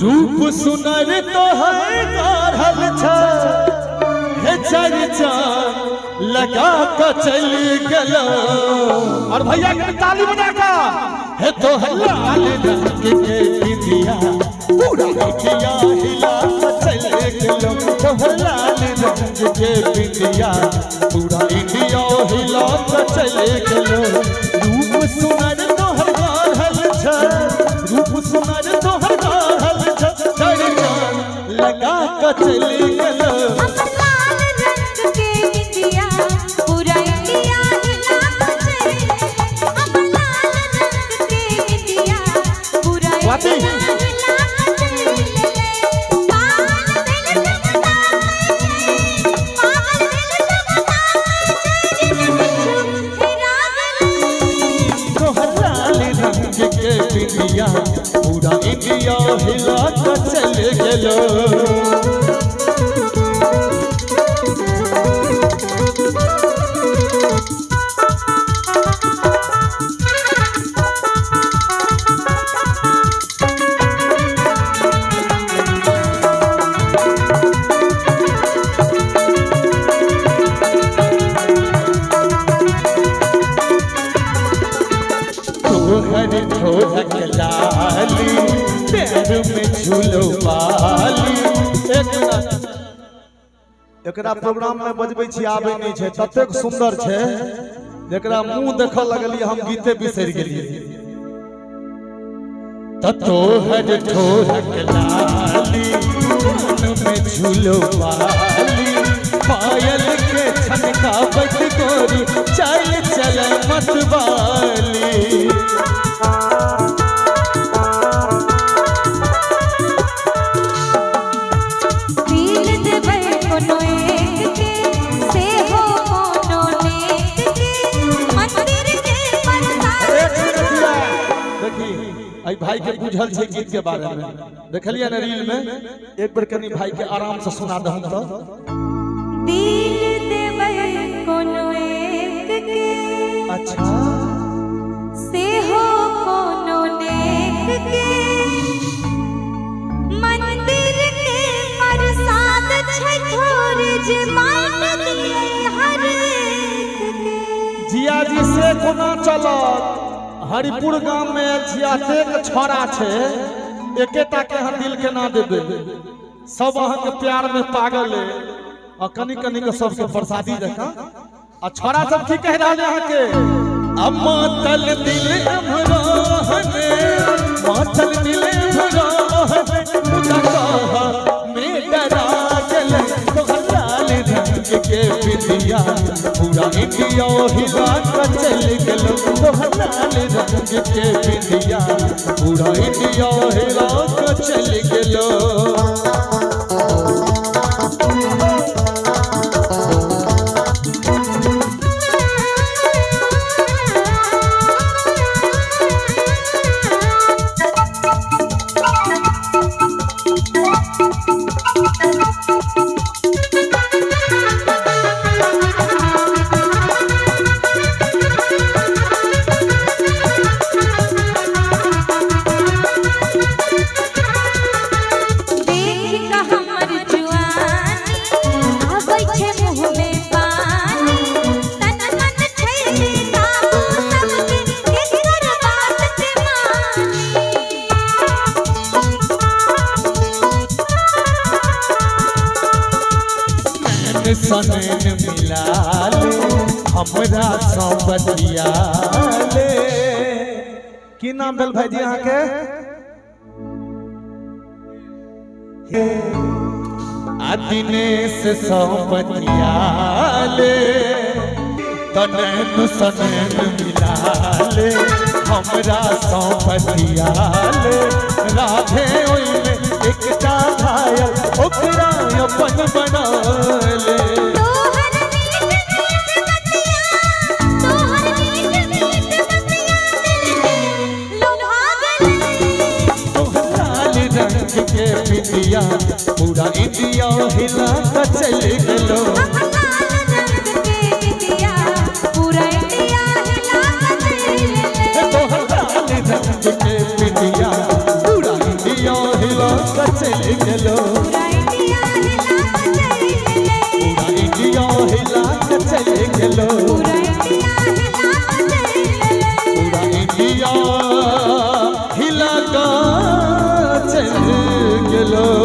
रूप सुनर तो है गाढ़ल है चर्चा लगा कर चल गलो। और भैया के ताली बजा का है तो है लाल रंग के बिंदिया पूरा इंडिया हिला कर चल गलो। तो है लाल रंग के बिंदिया पूरा इंडिया हिला कर चल गलो। रूप सुनर तो है गाढ़ल रूप सुनर तो है गाढ़ल लगा कर चल गलो। पूरा इंडिया हिला कर चल गलो। ढोलक लाली पैर में झूलो बाली। एकरा प्रोग्राम में बजबै छी आबै नहीं छै ततेक सुंदर छै जेकरा मुंह देखऽ लगलिए हम गीते बिसरि गेलिए। तोहर ढोलक लाली पैर में झूलो बाली पायल के छनका बज गोरी चल चल मतवाली। भाई के बुझल छे गीत के बारे में देखलिए ना रील में एक बार कनी भाई के आराम से सुना दहम तो। दिल देबै कोनो एक के अच्छा से हो कोनो नेक के मंदिर के प्रसाद छै थोड़े जे बाट दिए हर एक के। जिया जी से कोना चलत हरिपुर गांव में छियासे के छोरा छे एकेटा के हां दिल के ना देबे सब अहां के प्यार में पागल है और कनी कनी के सबसे प्रसादी देखा आ छोरा सब की कह रहले अहां के अम्मा तल दिल हमरो हने मातल दिल हमरो हने खुदा कहा मैं डरा गेल तो लाल रंग के बिंदिया पूरा इंडिया हिला कर चल गलो। तो लाल रंग के बिंदिया पूरा इंडिया हिला कर चल गलो। सनन मिला ले हमरा सौबतिया ले। की नाम भेल भाई जी अहाँ के? दिनेश सौबतिया ले तनन सनन मिला ले हमरा सौबतिया ले। राधे ओइले एकटा घायल ओकरा अपन बना ले। पूरा इंडिया हिला कर चल गलो। पूरा इंडिया हिला कर चल गलो। पूरा इंडिया हिला गेलो